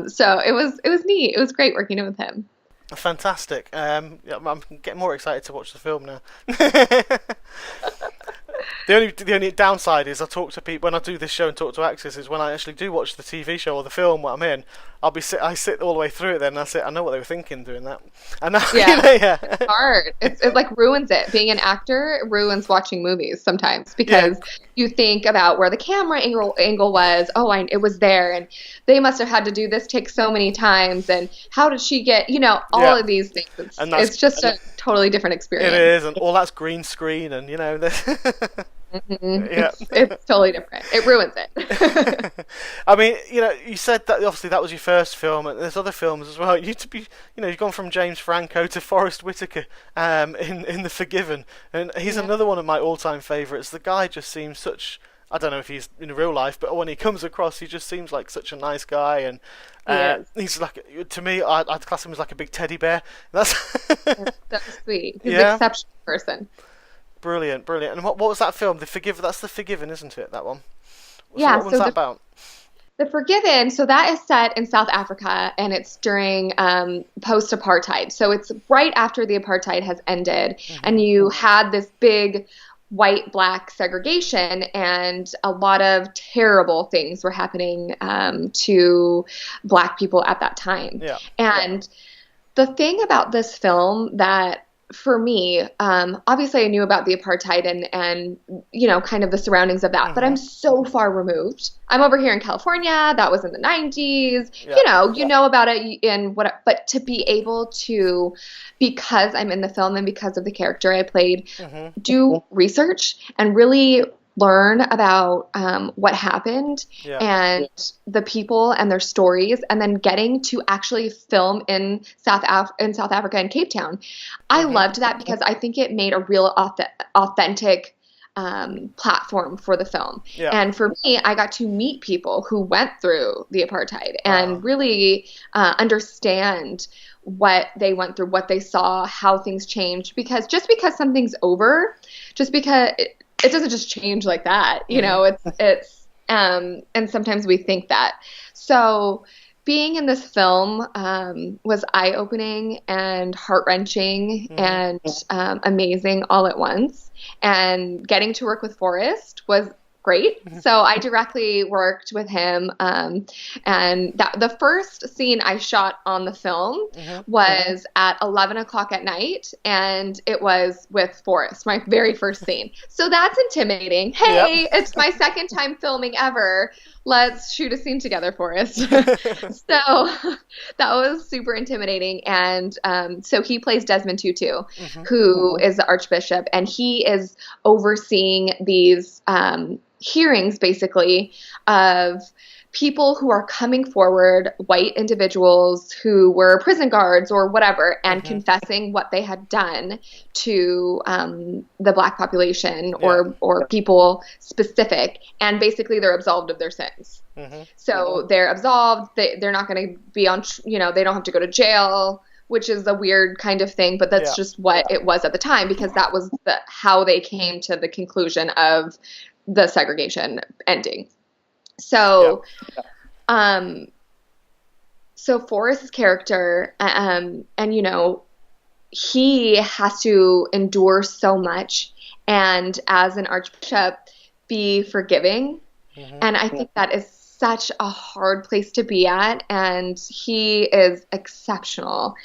So it was neat. It was great working with him. Fantastic. Yeah, I'm getting more excited to watch the film now. The only downside is I talk to people when I do this show and talk to actors is when I actually do watch the TV show or the film what I'm in, I sit all the way through it. Then I know what they were thinking doing that. And It's hard. It like ruins it. Being an actor ruins watching movies sometimes because you think about where the camera angle was. Oh, it was there, and they must have had to do this take so many times. And how did she get? You know, all of these things. It's just a totally different experience. It is, and all that's green screen, and you know. Yeah. It's totally different. It ruins it. I mean, you know, you said that obviously that was your first film, and there's other films as well. You've gone from James Franco to Forrest Whitaker in The Forgiven, and he's another one of my all-time favourites. The guy just seems such. I don't know if he's in real life, but when he comes across, he just seems like such a nice guy, and he's like, to me, I'd class him as like a big teddy bear. That's sweet. He's an exceptional person. Brilliant. And what was that film? That's The Forgiven, isn't it? That one. What was that about? The Forgiven. So that is set in South Africa, and it's during post-apartheid. So it's right after the apartheid has ended, and you had this big white-black segregation, and a lot of terrible things were happening to Black people at that time. Yeah. And the thing about this film that, for me, obviously I knew about the apartheid and you know, kind of the surroundings of that, but I'm so far removed. I'm over here in California. That was in the 90s. Yeah. You know about it but to be able to, because I'm in the film and because of the character I played, do research and really learn about what happened and the people and their stories, and then getting to actually film in South Africa and Cape Town. I loved that because I think it made a real authentic platform for the film. Yeah. And for me, I got to meet people who went through the apartheid and really understand what they went through, what they saw, how things changed. Because just because something's over, just because it doesn't just change like that, you know, it's and sometimes we think that. So being in this film was eye-opening and heart-wrenching and amazing all at once. And getting to work with Forrest was great. So I directly worked with him. And the first scene I shot on the film was at 11 o'clock at night, and it was with Forrest, my very first scene. So that's intimidating. Hey, it's my second time filming ever. Let's shoot a scene together, Forrest. So that was super intimidating. And so he plays Desmond Tutu, who is the Archbishop, and he is overseeing these hearings, basically, of people who are coming forward, white individuals who were prison guards or whatever, and confessing what they had done to the Black population or people specific, and basically they're absolved of their sins. So they're absolved. They're not going to be on, you know, they don't have to go to jail, which is a weird kind of thing, but that's just what it was at the time, because that was how they came to the conclusion of the segregation ending. So, so Forrest's character, and you know, he has to endure so much, and as an archbishop, be forgiving. And I think that is such a hard place to be at, and he is exceptional.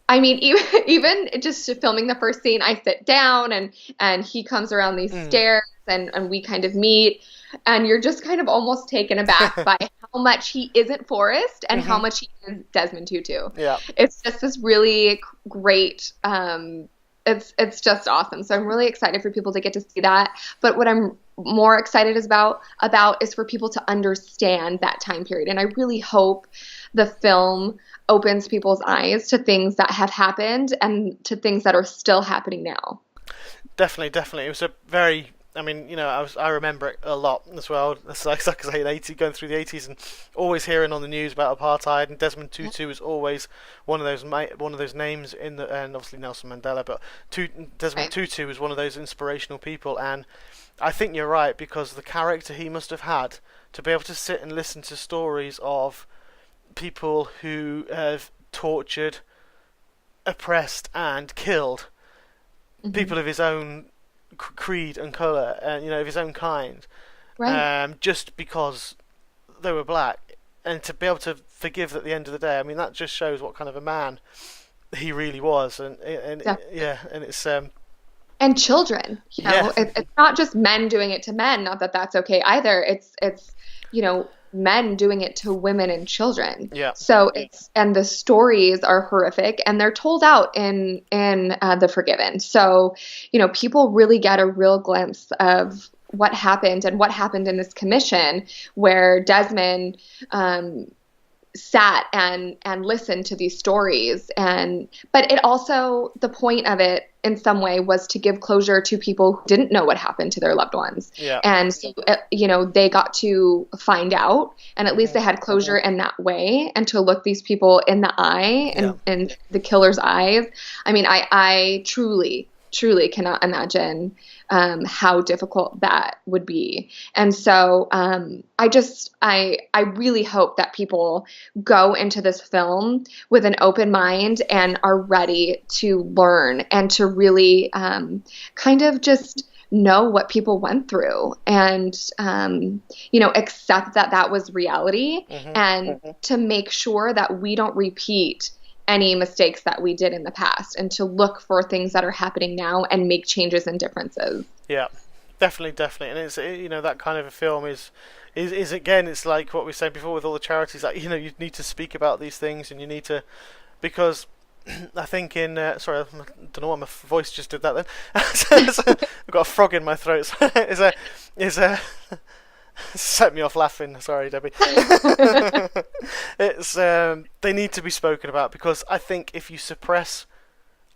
I mean, even just filming the first scene, I sit down and he comes around these stairs and we kind of meet. and you're just kind of almost taken aback by how much he isn't Forrest and how Hmm. much he is Desmond Tutu. Yeah. It's just this really great. It's just awesome. So I'm really excited for people to get to see that. But what I'm more excited is about is for people to understand that time period. And I really hope the film opens people's eyes to things that have happened and to things that are still happening now. Definitely, definitely. It was a very. I mean, I remember it a lot as well. It's like I say, going through the 80s and always hearing on the news about apartheid. And Desmond Tutu is always one of those names in the, and obviously Nelson Mandela, but Desmond Right. Tutu is one of those inspirational people. And I think you're right, because the character he must have had to be able to sit and listen to stories of people who have tortured, oppressed, and killed Hmm. people of his own creed and colour, and of his own kind, Right. just because they were black, and to be able to forgive at the end of the day. I mean, that just shows what kind of a man he really was, and Definitely. yeah, and it's And children, yeah, it's not just men doing it to men. Not that that's okay either. It's men doing it to women and children. yeah, So and the stories are horrific, and they're told out in The Forgiven. So people really get a real glimpse of what happened and what happened in this commission where Desmond sat and listened to these stories. And but it also, the point of it in some way was to give closure to people who didn't know what happened to their loved ones. yeah, And so they got to find out, and at least hmm they had closure in that way, and to look these people in the eye yeah, and the killer's eyes. I mean, I truly cannot imagine how difficult that would be. And so I really hope that people go into this film with an open mind and are ready to learn and to really kind of just know what people went through and accept that that was reality, hmm and to make sure that we don't repeat any mistakes that we did in the past, and to look for things that are happening now and make changes and differences. yeah, definitely, definitely. And it's that kind of a film is again, it's like what we said before with all the charities, like you need to speak about these things, and you need to, because I think in sorry, I don't know what my voice just did that then. I've got a frog in my throat. Is a set me off laughing. Sorry, Debbie. It's they need to be spoken about, because I think if you suppress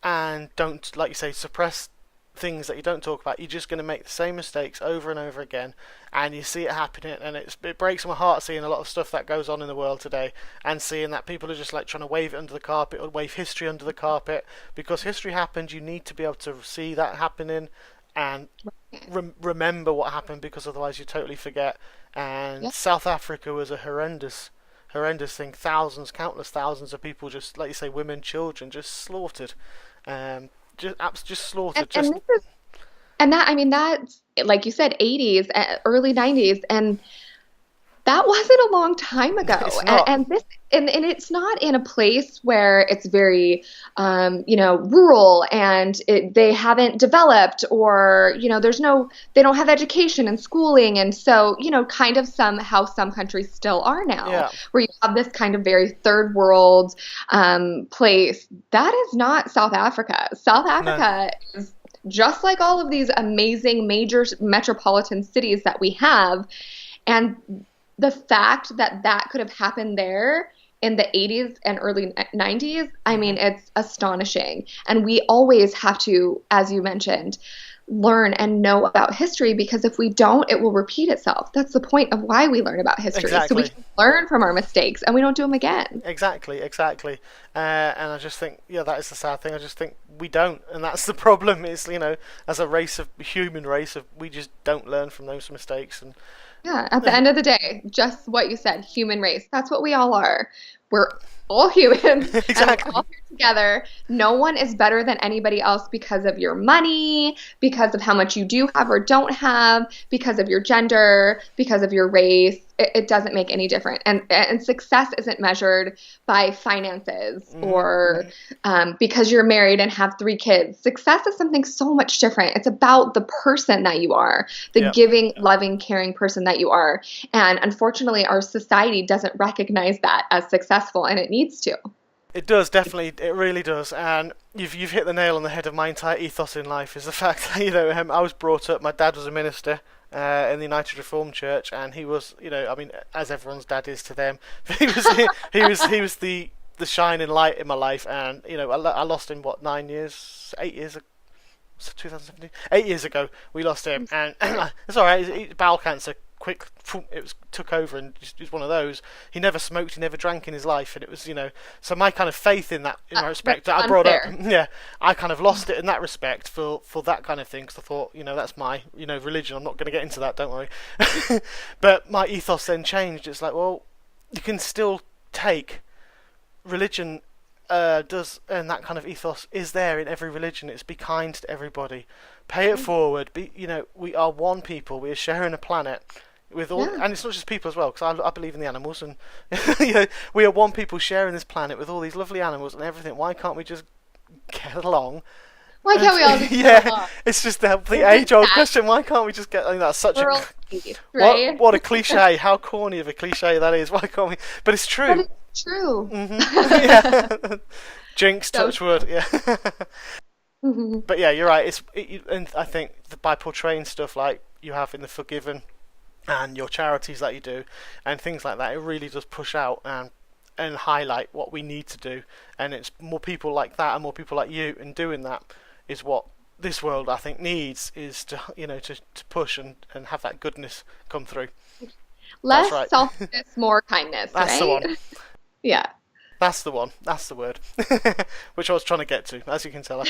and don't, like you say, suppress things that you don't talk about, you're just going to make the same mistakes over and over again, and you see it happening, and it breaks my heart seeing a lot of stuff that goes on in the world today, and seeing that people are just like trying to wave it under the carpet or wave history under the carpet, because history happened. You need to be able to see that happening and remember what happened, because otherwise you totally forget. And Yeah. South Africa was a horrendous thing. Countless thousands of people, just like you say, women, children, just slaughtered. Just And, slaughtered. and Just this is and that I mean that's like you said, 80s, early 90s, and that wasn't a long time ago. it's not. And this and it's not in a place where it's very rural, and they haven't developed, or they don't have education and schooling, and so kind of some countries still are now, Yeah, where you have this kind of very third world place. That is not South Africa. South no, Africa is just like all of these amazing major metropolitan cities that we have. And the fact that that could have happened there in the 80s and early 90s, I hmm mean, it's astonishing. And we always have to, as you mentioned, learn and know about history, because if we don't, it will repeat itself. That's the point of why we learn about history. So we exactly. can learn from our mistakes and we don't do them again. Exactly. And I just think, yeah, that is the sad thing. I just think we don't, and that's the problem. Is as a race of human race, we just don't learn from those mistakes. And Yeah, at the end of the day, just what you said, human race. That's what we all are. We're all humans and we're Exactly. all here together. No one is better than anybody else because of your money, because of how much you do have or don't have, because of your gender, because of your race. It doesn't make any difference. And success isn't measured by finances or because you're married and have 3 kids. Success is something so much different. It's about the person that you are, the Yeah. giving, loving, caring person that you are. And unfortunately, our society doesn't recognize that as successful, and it needs to. It does, definitely. It really does. And you've hit the nail on the head of my entire ethos in life is the fact that, I was brought up, my dad was a minister in the United Reformed Church, and he was, I mean, as everyone's dad is to them, he was the shining light in my life. And, I lost him, 9 years, 8 years ago. 2017, 8 years ago, we lost him, and it's all right. He bowel cancer, quick, took over, and just one of those. He never smoked, he never drank in his life, and it was, so my kind of faith in that, respect that I brought up, I kind of lost it in that respect for that kind of thing. Because I thought, that's my, religion. I'm not going to get into that, don't worry. But my ethos then changed. It's like, well, you can still take religion. Does, and that kind of ethos is there in every religion. It's be kind to everybody, pay it forward. We are one people. We are sharing a planet with all, and it's not just people as well. Because I believe in the animals, and we are one people sharing this planet with all these lovely animals and everything. Why can't we just get along? Why can't we all just get along? It's just the age-old question. Why can't we just get? I mean, that's such We're a all peace, right? what a cliche. How corny of a cliche that is. Why can't we? But it's true. But it's true. Yeah. Jinx, So touch wood. Yeah. Mhm. But yeah, you're right. And I think by portraying stuff like you have in The Forgiven and your charities that you do and things like that, it really does push out and highlight what we need to do. And it's more people like that and more people like you, and doing that is what this world, I think, needs, is to to push and have that goodness come through. Less right. selfishness, more kindness. That's right? the one. Yeah. That's the one. That's the word. Which I was trying to get to, as you can tell.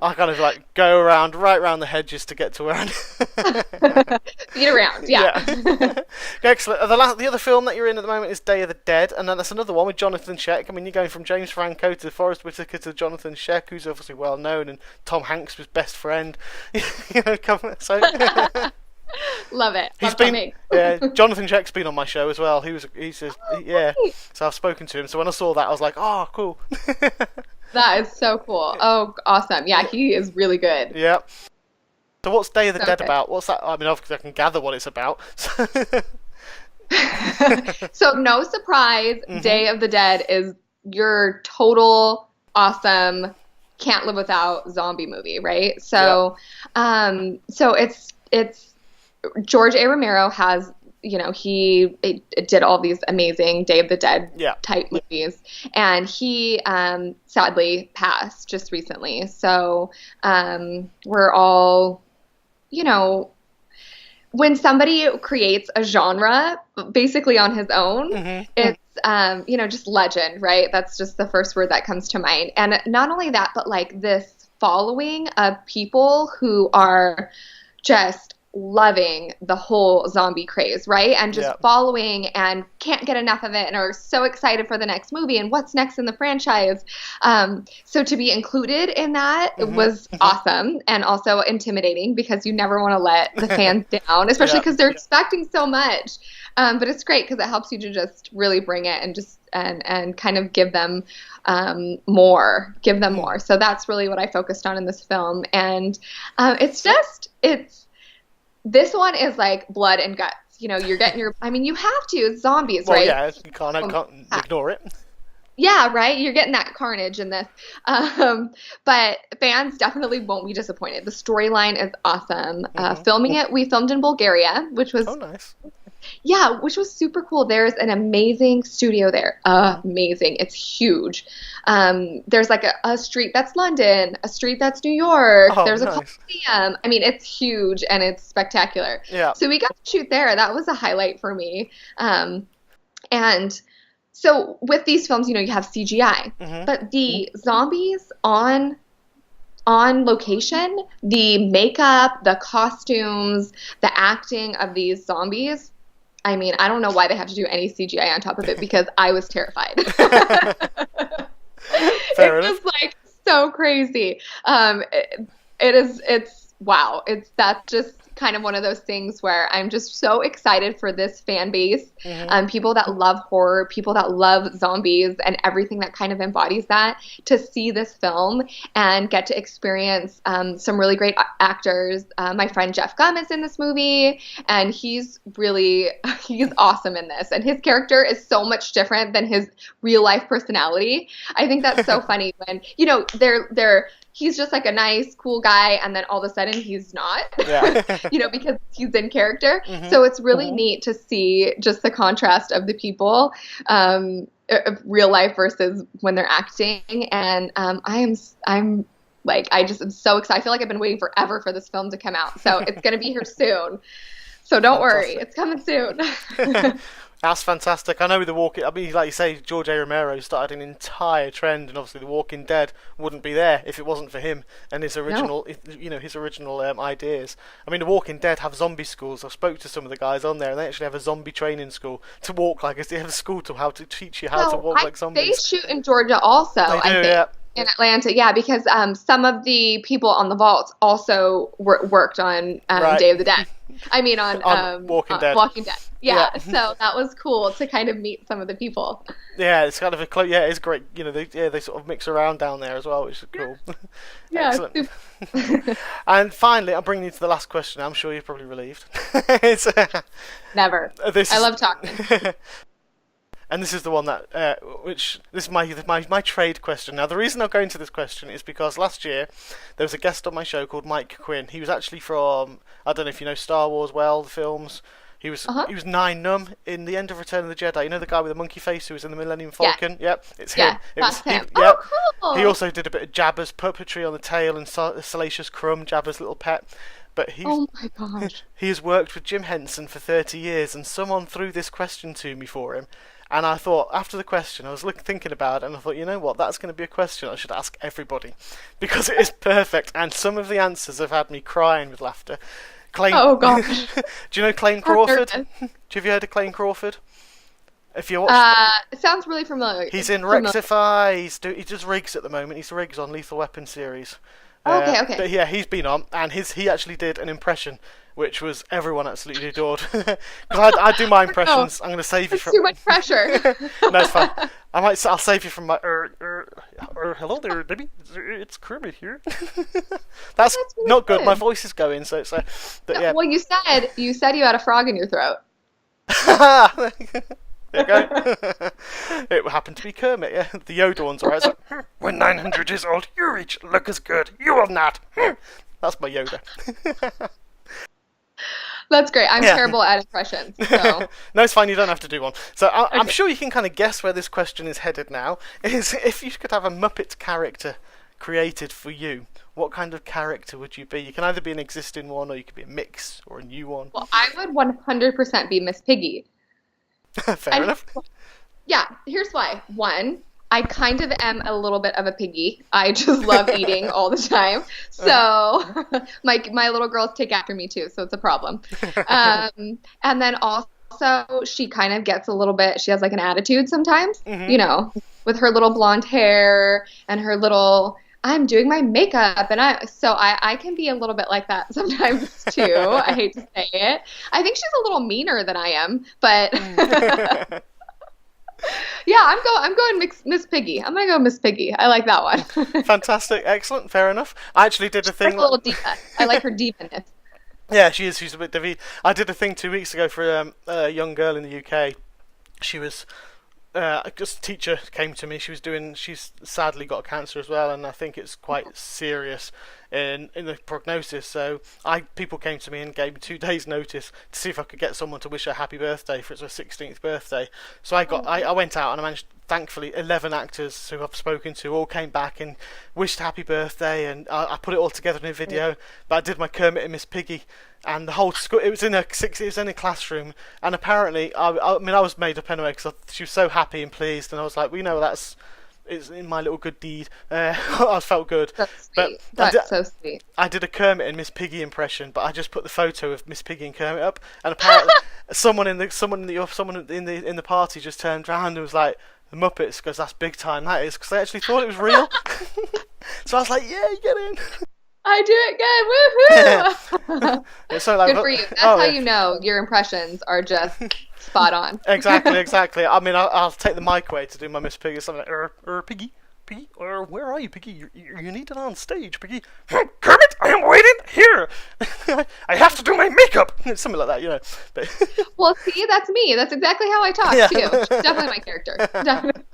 I kind of go right around the hedges to get to where I Beat around, yeah. Excellent. The other film that you're in at the moment is Day of the Dead, and then that's another one with Jonathan Schaech. I mean, you're going from James Franco to Forrest Whitaker to Jonathan Schaech, who's obviously well known, and Tom Hanks was best friend. So. Love it. He's Love been, Jonathan Schaech's been on my show as well. Yeah. So I've spoken to him. So when I saw that, I was like, oh, cool. That is so cool. Oh, awesome. Yeah, he is really good. Yeah. So what's Day of the Dead good. about? What's that? I mean, obviously I can gather what it's about. So no surprise, Day of the Dead is your total awesome, can't live without zombie movie, right? So, so it's George A. Romero has, he did all these amazing Day of the Dead type movies, and he sadly passed just recently. So we're all, when somebody creates a genre basically on his own, it's just legend, right? That's just the first word that comes to mind. And not only that, but this following of people who are just loving the whole zombie craze, right? And just following and can't get enough of it and are so excited for the next movie and what's next in the franchise. So to be included in that was awesome, and also intimidating because you never want to let the fans down, especially because they're expecting so much. But it's great because it helps you to just really bring it and just and kind of give them more. So that's really what I focused on in this film. And this one is like blood and guts. You're getting you have to. It's zombies, right? Yeah, you can't ignore it. Yeah, right? You're getting that carnage in this. But fans definitely won't be disappointed. The storyline is awesome. We filmed in Bulgaria, which was... Oh, nice. Yeah, which was super cool. There's an amazing studio there. Amazing. It's huge. There's a street that's London, a street that's New York. There's a Coliseum. I mean, it's huge and it's spectacular. Yeah. So we got to shoot there. That was a highlight for me. And so with these films, you have CGI, but the zombies on location, the makeup, the costumes, the acting of these zombies, I mean, I don't know why they have to do any CGI on top of it because I was terrified. Fair It enough. was like so crazy. It's wow. That's just kind of one of those things where I'm just so excited for this fan base. People that love horror, people that love zombies and everything that kind of embodies that, to see this film and get to experience some really great actors. My friend Jeff Gum is in this movie, and he's awesome in this. And his character is so much different than his real life personality. I think that's so funny when, he's just like a nice, cool guy, and then all of a sudden he's not, because he's in character. So it's really neat to see just the contrast of the people, of real life versus when they're acting. And I'm so excited. I feel like I've been waiting forever for this film to come out. So it's going to be here soon. So don't worry, it's coming soon. That's fantastic. I know with The Walking, I mean, like you say, George A. Romero started an entire trend, and obviously The Walking Dead wouldn't be there if it wasn't for him and his original, ideas. I mean, The Walking Dead have zombie schools. I spoke to some of the guys on there, and they actually have a zombie training school to walk like, they have a school to how to teach you how to walk like zombies. They shoot in Georgia also, I think. Yeah. In Atlanta, because some of the people on the vaults also worked on Day of the Dead. I mean, on Walking Dead. Walking Dead. Yeah, so that was cool to kind of meet some of the people. Yeah, it's kind of it's great. They sort of mix around down there as well, which is cool. Yeah, excellent. And finally, I'm bringing you to the last question. I'm sure you're probably relieved. Never. I love talking. And this is the one that, this is my trade question. Now, the reason I'm going to this question is because last year there was a guest on my show called Mike Quinn. He was actually from, I don't know if you know Star Wars well, the films. He was Nine Numb in the end of Return of the Jedi. You know the guy with the monkey face who was in the Millennium Falcon? Yeah. Yep, it's him. That's him. Cool. He also did a bit of Jabba's puppetry on the tail and Salacious Crumb, Jabba's little pet. But oh my gosh. He has worked with Jim Henson for 30 years, and someone threw this question to me for him. And I thought, after the question, I was thinking about it, and I thought, you know what, that's going to be a question I should ask everybody. Because it is perfect, and some of the answers have had me crying with laughter. Oh, gosh. Do you know Clayne Crawford? Have you heard of Clayne Crawford? If you it sounds really familiar. He's in Rectify, he does Riggs at the moment, he's Riggs on Lethal Weapon series. Okay. But yeah, he's been on, and he actually did an impression, which was everyone absolutely adored. I do my impressions. I'm going to save you from too much pressure. No, it's fine. I'll save you from my. Hello there, Debbie. It's Kermit here. That's really not good. My voice is going, so it's. Yeah. Well, you said you had a frog in your throat. There you go. It happened to be Kermit, yeah. The Yoda one's alright. So, when 900 years old, you each look as good. You will not. That's my Yoda. That's great. I'm terrible at impressions. So. No, it's fine. You don't have to do one. So I'm sure you can kind of guess where this question is headed now. Is if you could have a Muppet character created for you, what kind of character would you be? You can either be an existing one, or you could be a mix, or a new one. Well, I would 100% be Miss Piggy. Fair enough. Yeah, here's why. One, I kind of am a little bit of a piggy. I just love eating all the time. So my little girls take after me too, so it's a problem. And then also she kind of gets a little bit, she has like an attitude sometimes, with her little blonde hair and her little, I'm doing my makeup, and I can be a little bit like that sometimes too. I hate to say it. I think she's a little meaner than I am, but yeah, I'm going Miss Piggy. I'm gonna go Miss Piggy. I like that one. Fantastic, excellent, fair enough. I actually did a thing. A little diva. I like her diva-ness. Yeah, she is. She's a bit divvy. I did a thing 2 weeks ago for a young girl in the UK. She was. Just a teacher came to me. She's sadly got cancer as well, and I think it's quite serious in the prognosis. So people came to me and gave me 2 days' notice to see if I could get someone to wish her happy birthday for her 16th birthday. So I went out and I managed. Thankfully, 11 actors who I've spoken to all came back and wished happy birthday, and I put it all together in a video. But I did my Kermit and Miss Piggy, and the whole school. It was in a classroom, and apparently, I was made up anyway because she was so happy and pleased, and I was like, well, that's it's in my little good deed. I felt good. So But sweet. That's so sweet. I did a Kermit and Miss Piggy impression, but I just put the photo of Miss Piggy and Kermit up, and apparently someone in the party just turned around and was like, "The Muppets," because that's big time. That is, because they actually thought it was real. So I was like, "Yeah, you get in." I do it good. Woohoo! It's so like, Good for you. That's how you know your impressions are just spot on. Exactly. I mean, I'll take the mic away to do my Miss Piggy. Something like, Piggy, where are you, Piggy? You need it on stage, Piggy. Kermit, I am waiting here. I have to do my makeup. Something like that, you know. But Well, see, that's me. That's exactly how I talk too. She's definitely my character. Definitely.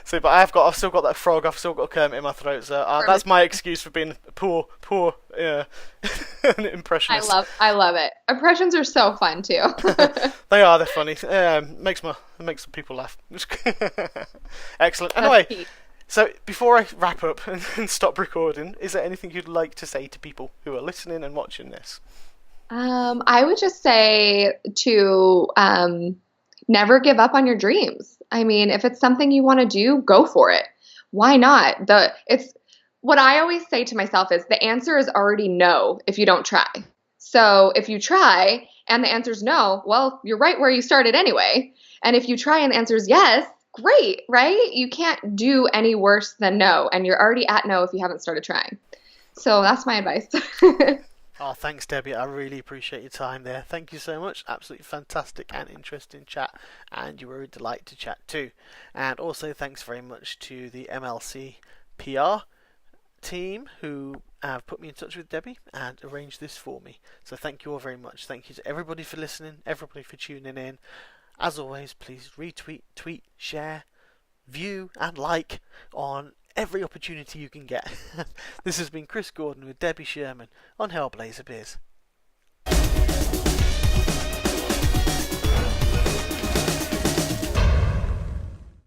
See, but I've still got that frog. I've still got a Kermit in my throat. So that's my excuse for being poor impressionist. I love it. Impressions are so fun too. They're funny. Makes some people laugh. Excellent. Anyway, so before I wrap up and stop recording, is there anything you'd like to say to people who are listening and watching this? I would just say to never give up on your dreams. I mean, if it's something you want to do, go for it. Why not? It's what I always say to myself is the answer is already no if you don't try. So if you try and the answer is no, well, you're right where you started anyway. And if you try and the answer is yes, great, right? You can't do any worse than no, and you're already at no if you haven't started trying. So that's my advice. Oh, thanks, Debbie. I really appreciate your time there. Thank you so much. Absolutely fantastic and interesting chat, and you were a delight to chat too. And also, thanks very much to the MLC PR team who have put me in touch with Debbie and arranged this for me. So thank you all very much. Thank you to everybody for listening, everybody for tuning in. As always, please retweet, tweet, share, view, and like on every opportunity you can get. This has been Chris Gordon with Debbie Sherman on Hellblazer Biz.